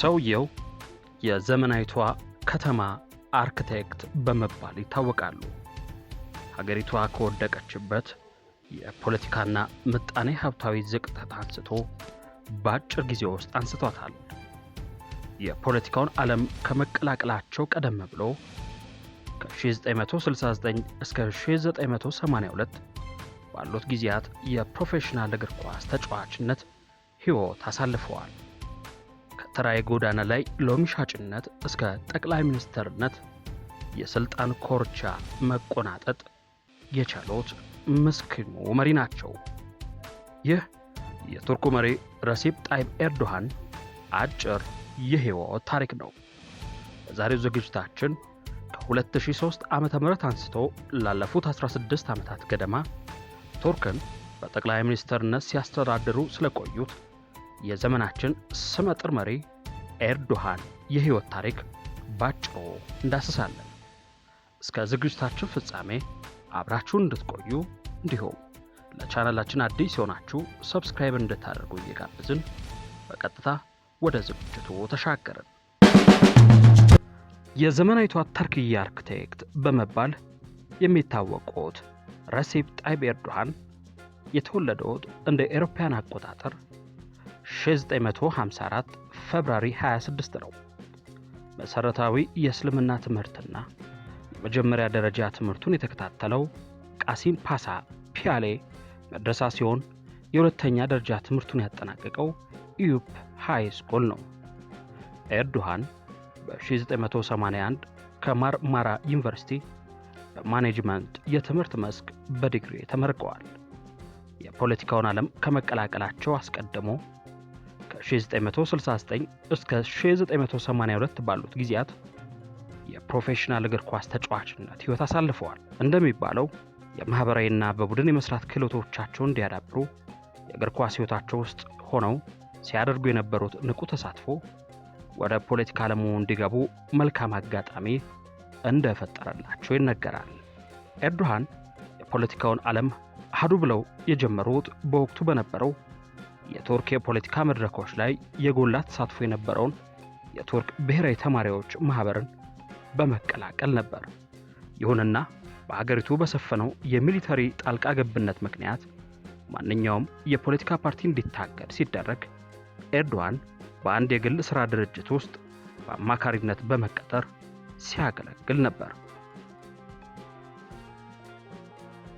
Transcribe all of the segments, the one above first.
ሰውየው የዘመናዊቷ ከተማ አርክቴክት በመባል ይታወቃሉ። ሀገሪቷ ከወደቀችበት የፖለቲካና ምጣኔ ሀብታዊ ዝቅጠት አንስቶ በአጭር ጊዜ ውስጥ አንስቷታል። የፖለቲካውን ዓለም ከመቀላቀላቸው ቀደም ብሎ ከ1969 እስከ 1982 ባሉት ጊዜያት የፕሮፌሽናል እግር ኳስ ተጫዋችነት ሕይወት አሳልፈዋል። ከተራ የጎዳና ላይ ሎሚ ሻጭነት እስከ ጠቅላይ ሚኒስትርነት የሥልጣን ኮርቻ መቆናጠጥ የቻሉት ምስኪኑ መሪ ናቸው። ይህ የቱርኩ መሪ ረሲፕ ጣይብ ኤርዶሃን አጭር የሕይወት ታሪክ ነው። በዛሬው ዝግጅታችን ከ2003 ዓመተ ምህረት አንስቶ ላለፉት 16 ዓመታት ገደማ ቱርክን በጠቅላይ ሚኒስትርነት ሲያስተዳድሩ ስለቆዩት የዘመናችን ስመጥር መሪ ኤርዶሃን የሕይወት ታሪክ ባጭሩ እንዳስሳለን። እስከ ዝግጅታችን ፍጻሜ አብራችሁን እንድትቆዩ እንዲሁም ለቻናላችን አዲስ የሆናችሁ ሰብስክራይብ እንድታደርጉ እየጋበዝን በቀጥታ ወደ ዝግጅቱ ተሻገርን። የዘመናዊቷ ተርኪያ አርክቴክት በመባል የሚታወቁት ረሲፕ ጣይብ ኤርዶሃን የተወለዱት እንደ አውሮፓውያን አቆጣጠር 1954 ፌብሩዋሪ 26 ነው። መሰረታዊ የእስልምና ትምህርትና የመጀመሪያ ደረጃ ትምህርቱን የተከታተለው ቃሲም ፓሳ ፒያሌ መድረሳ ሲሆን የሁለተኛ ደረጃ ትምህርቱን ያጠናቀቀው ኢዩፕ ሃይ ስኩል ነው። ኤርዶሃን በ1981 ከማርማራ ዩኒቨርሲቲ በማኔጅመንት የትምህርት መስክ በዲግሪ ተመርቀዋል። የፖለቲካውን ዓለም ከመቀላቀላቸው አስቀድሞ ከ1969 እስከ 1982 ባሉት ጊዜያት የፕሮፌሽናል እግር ኳስ ተጫዋችነት ሕይወት አሳልፈዋል። እንደሚባለው የማህበራዊና በቡድን የመስራት ክህሎቶቻቸውን እንዲያዳብሩ የእግር ኳስ ሕይወታቸው ውስጥ ሆነው ሲያደርጉ የነበሩት ንቁ ተሳትፎ ወደ ፖለቲካ ዓለሙ እንዲገቡ መልካም አጋጣሚ እንደፈጠረላቸው ይነገራል። ኤርዶሃን የፖለቲካውን ዓለም አህዱ ብለው የጀመሩት በወቅቱ በነበረው የቱርክ የፖለቲካ መድረኮች ላይ የጎላ ተሳትፎ የነበረውን የቱርክ ብሔራዊ ተማሪዎች ማህበርን በመቀላቀል ነበር። ይሁንና በሀገሪቱ በሰፈነው የሚሊተሪ ጣልቃ ገብነት ምክንያት ማንኛውም የፖለቲካ ፓርቲ እንዲታገድ ሲደረግ ኤርዶሃን በአንድ የግል ሥራ ድርጅት ውስጥ በአማካሪነት በመቀጠር ሲያገለግል ነበር።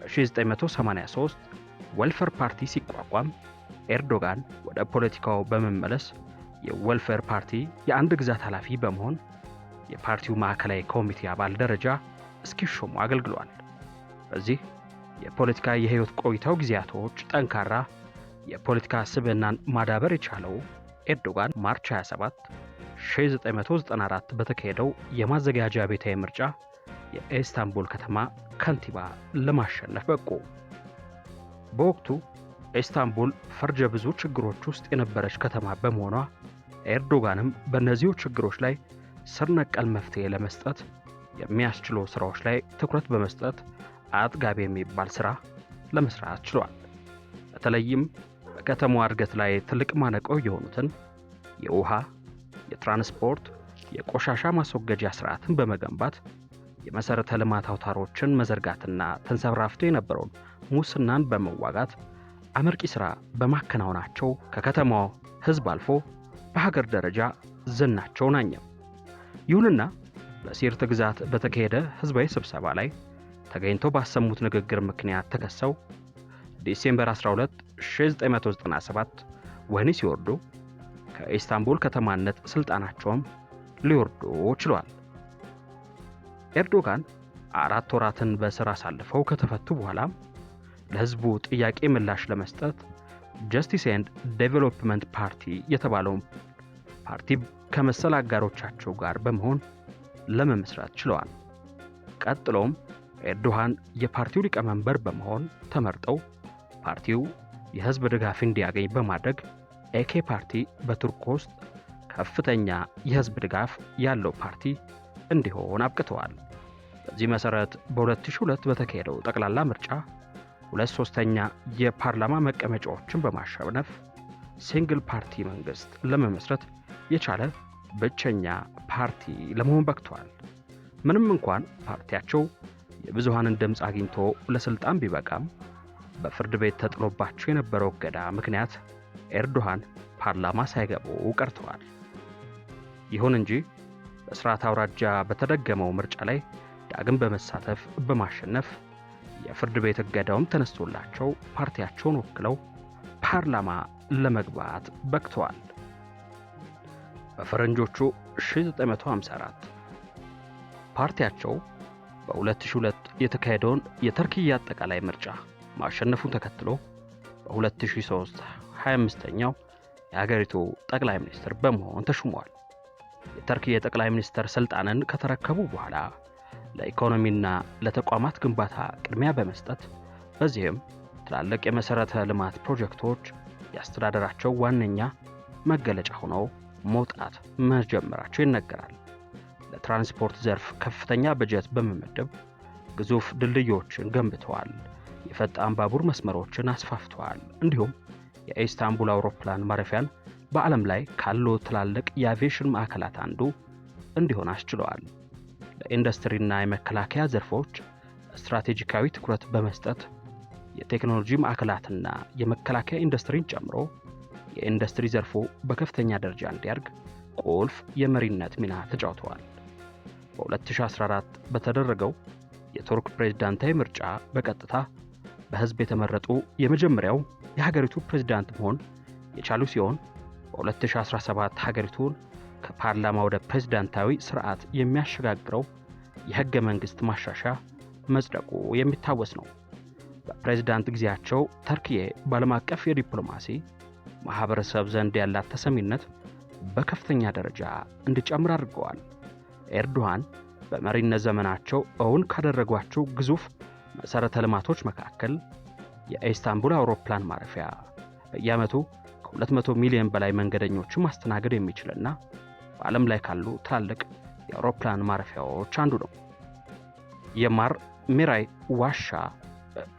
በ1983 ዌልፌር ፓርቲ ሲቋቋም ኤርዶጋን ወደ ፖለቲካው በመመለስ የዌልፌር ፓርቲ የአንድ ግዛት ኃላፊ በመሆን የፓርቲው ማዕከላዊ ኮሚቴ አባል ደረጃ እስኪሾሙ አገልግሏል። በዚህ የፖለቲካ የሕይወት ቆይታው ጊዜያቶች ጠንካራ የፖለቲካ ስብዕናን ማዳበር የቻለው ኤርዶጋን ማርች 27 1994 በተካሄደው የማዘጋጃ ቤታዊ ምርጫ የኢስታንቡል ከተማ ከንቲባ ለማሸነፍ በቁ። በወቅቱ ኢስታንቡል ፈርጀ ብዙ ችግሮች ውስጥ የነበረች ከተማ በመሆኗ ኤርዶጋንም በእነዚሁ ችግሮች ላይ ስር ነቀል መፍትሄ ለመስጠት የሚያስችሉ ስራዎች ላይ ትኩረት በመስጠት አጥጋቢ የሚባል ስራ ለመስራት ችሏል። በተለይም በከተማዋ እድገት ላይ ትልቅ ማነቆ የሆኑትን የውሃ፣ የትራንስፖርት፣ የቆሻሻ ማስወገጃ ስርዓትን በመገንባት የመሰረተ ልማት አውታሮችን መዘርጋትና ተንሰራፍቶ የነበረውን ሙስናን በመዋጋት አመርቂ ስራ በማከናወናቸው ከከተማው ህዝብ አልፎ በሀገር ደረጃ ዝናቸውን አኘው። ይሁንና በሲርት ግዛት በተካሄደ ህዝባዊ ስብሰባ ላይ ተገኝተው ባሰሙት ንግግር ምክንያት ተከሰው ዲሴምበር 12 1997 ወህኒ ሲወርዱ ከኢስታንቡል ከተማነት ስልጣናቸውም ሊወርዱ ችሏል። ኤርዶጋን 4 ወራትን በስራ አሳልፈው ከተፈቱ በኋላ ለህዝቡ ጥያቄ ምላሽ ለመስጠት ጀስቲስ ኤንድ ዴቨሎፕመንት ፓርቲ የተባለውን ፓርቲ ከመሰል አጋሮቻቸው ጋር በመሆን ለመመስረት ችለዋል። ቀጥሎም ኤርዶሃን የፓርቲው ሊቀመንበር በመሆን ተመርጠው ፓርቲው የህዝብ ድጋፍ እንዲያገኝ በማድረግ ኤኬ ፓርቲ በቱርክ ውስጥ ከፍተኛ የህዝብ ድጋፍ ያለው ፓርቲ እንዲሆን አብቅተዋል። በዚህ መሰረት በ2002 በተካሄደው ጠቅላላ ምርጫ 2/3 የፓርላማ መቀመጫዎችን በማሸነፍ ሲንግል ፓርቲ መንግስት ለመመስረት የቻለ ብቸኛ ፓርቲ ለመሆን በቅቷል። ምንም እንኳን ፓርቲያቸው የብዙሃንን ድምፅ አግኝቶ ለስልጣን ቢበቃም በፍርድ ቤት ተጥሎባቸው የነበረው እገዳ ምክንያት ኤርዶሃን ፓርላማ ሳይገቡ ቀርተዋል። ይሁን እንጂ በስርዓት አውራጃ በተደገመው ምርጫ ላይ ዳግም በመሳተፍ በማሸነፍ የፍርድ ቤት እገዳውም ተነስቶላቸው ፓርቲያቸውን ወክለው ፓርላማ ለመግባት በቅተዋል። በፈረንጆቹ 1954 ፓርቲያቸው በ2002 የተካሄደውን የተርኪያ አጠቃላይ ምርጫ ማሸነፉን ተከትሎ በ2003 25ኛው የሀገሪቱ ጠቅላይ ሚኒስትር በመሆን ተሹመዋል። የተርኪያ ጠቅላይ ሚኒስትር ስልጣንን ከተረከቡ በኋላ ለኢኮኖሚና ለተቋማት ግንባታ ቅድሚያ በመስጠት በዚህም ትላልቅ የመሰረተ ልማት ፕሮጀክቶች ያስተዳደራቸው ዋነኛ መገለጫ ሆነው መውጣት መጀመራቸው ይነገራል። ለትራንስፖርት ዘርፍ ከፍተኛ በጀት በመመደብ ግዙፍ ድልድዮችን ገንብተዋል። የፈጣን ባቡር መስመሮችን አስፋፍተዋል። እንዲሁም የኢስታንቡል አውሮፕላን ማረፊያን በዓለም ላይ ካሉ ትላልቅ የአቪዬሽን ማዕከላት አንዱ እንዲሆን አስችለዋል። ለኢንዱስትሪና የመከላከያ ዘርፎች ስትራቴጂካዊ ትኩረት በመስጠት የቴክኖሎጂ ማዕከላትና የመከላከያ ኢንዱስትሪን ጨምሮ የኢንዱስትሪ ዘርፉ በከፍተኛ ደረጃ እንዲያድግ ቁልፍ የመሪነት ሚና ተጫውተዋል። በ2014 በተደረገው የቱርክ ፕሬዝዳንታዊ ምርጫ በቀጥታ በህዝብ የተመረጡ የመጀመሪያው የሀገሪቱ ፕሬዝዳንት መሆን የቻሉ ሲሆን በ2017 ሀገሪቱን ከፓርላማ ወደ ፕሬዝዳንታዊ ስርዓት የሚያሸጋግረው የህገ መንግስት ማሻሻያ መጽደቁ የሚታወስ ነው። በፕሬዝዳንት ጊዜያቸው ተርኪዬ በዓለም አቀፍ የዲፕሎማሲ ማህበረሰብ ዘንድ ያላት ተሰሚነት በከፍተኛ ደረጃ እንዲጨምር አድርገዋል። ኤርዶሃን በመሪነት ዘመናቸው እውን ካደረጓቸው ግዙፍ መሰረተ ልማቶች መካከል የኢስታንቡል አውሮፕላን ማረፊያ በየዓመቱ ከ200 ሚሊዮን በላይ መንገደኞችን ማስተናገድ የሚችልና በዓለም ላይ ካሉ ትላልቅ የአውሮፕላን ማረፊያዎች አንዱ ነው። የማር ሜራይ ዋሻ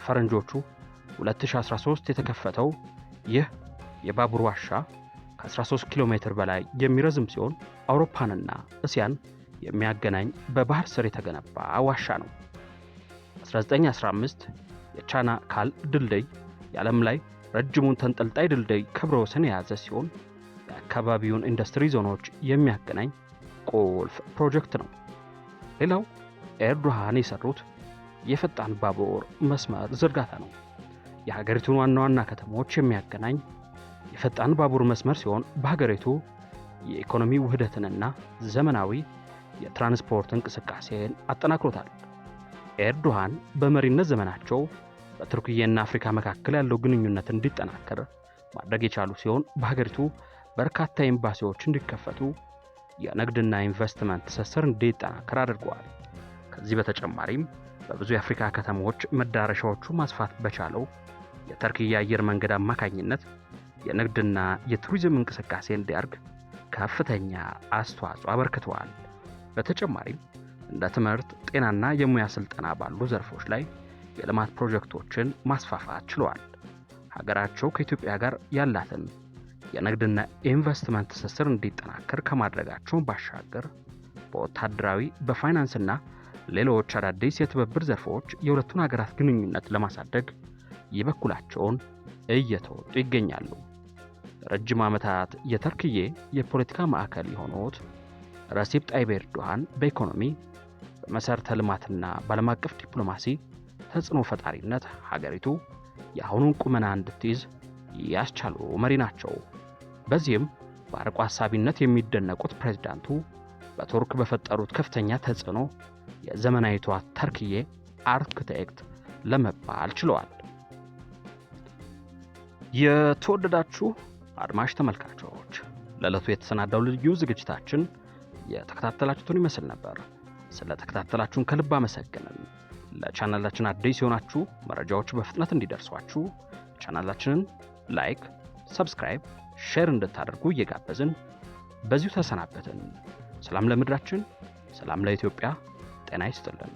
ፈረንጆቹ 2013 የተከፈተው ይህ የባቡር ዋሻ ከ13 ኪሎ ሜትር በላይ የሚረዝም ሲሆን አውሮፓንና እስያን የሚያገናኝ በባህር ስር የተገነባ ዋሻ ነው። 1915 የቻና ካል ድልድይ የዓለም ላይ ረጅሙን ተንጠልጣይ ድልድይ ክብረ ወሰን የያዘ ሲሆን የአካባቢውን ኢንዱስትሪ ዞኖች የሚያገናኝ ቁልፍ ፕሮጀክት ነው። ሌላው ኤርዶሃን የሰሩት የፈጣን ባቡር መስመር ዝርጋታ ነው። የሀገሪቱን ዋና ዋና ከተሞች የሚያገናኝ የፈጣን ባቡር መስመር ሲሆን በሀገሪቱ የኢኮኖሚ ውህደትንና ዘመናዊ የትራንስፖርት እንቅስቃሴን አጠናክሮታል። ኤርዶሃን በመሪነት ዘመናቸው በቱርክዬና አፍሪካ መካከል ያለው ግንኙነት እንዲጠናከር ማድረግ የቻሉ ሲሆን በሀገሪቱ በርካታ ኤምባሲዎች እንዲከፈቱ የንግድና ኢንቨስትመንት ትስስር እንዲጠናከር አድርገዋል። ከዚህ በተጨማሪም በብዙ የአፍሪካ ከተሞች መዳረሻዎቹ ማስፋት በቻለው የተርኪያ አየር መንገድ አማካኝነት የንግድና የቱሪዝም እንቅስቃሴ እንዲያድግ ከፍተኛ አስተዋጽኦ አበርክተዋል። በተጨማሪም እንደ ትምህርት፣ ጤናና የሙያ ስልጠና ባሉ ዘርፎች ላይ የልማት ፕሮጀክቶችን ማስፋፋት ችለዋል። ሀገራቸው ከኢትዮጵያ ጋር ያላትን የንግድና ኢንቨስትመንት ትስስር እንዲጠናከር ከማድረጋቸው ባሻገር በወታደራዊ በፋይናንስና ሌሎች አዳዲስ የትብብር ዘርፎች የሁለቱን ሀገራት ግንኙነት ለማሳደግ የበኩላቸውን እየተወጡ ይገኛሉ። ረጅም ዓመታት የተርኪዬ የፖለቲካ ማዕከል የሆኑት ረሲፕ ጣይብ ኤርዶሃን በኢኮኖሚ በመሰረተ ልማትና በዓለም አቀፍ ዲፕሎማሲ ተጽዕኖ ፈጣሪነት ሀገሪቱ የአሁኑን ቁመና እንድትይዝ ያስቻሉ መሪ ናቸው። በዚህም በአርቆ ሐሳቢነት የሚደነቁት ፕሬዝዳንቱ በቱርክ በፈጠሩት ከፍተኛ ተጽዕኖ የዘመናዊቷ ተርኪዬ አርክቴክት ለመባል ችለዋል። የተወደዳችሁ አድማጭ ተመልካቾች ለዕለቱ የተሰናዳው ልዩ ዝግጅታችን የተከታተላችሁትን ይመስል ነበር። ስለተከታተላችሁን ከልብ አመሰግነን። ለቻናላችን አዲስ የሆናችሁ መረጃዎች በፍጥነት እንዲደርሷችሁ ቻናላችንን ላይክ፣ ሰብስክራይብ፣ ሼር እንድታደርጉ እየጋበዝን በዚሁ ተሰናበትን። ሰላም ለምድራችን፣ ሰላም ለኢትዮጵያ፣ ጤና ይስጥልን።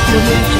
We'll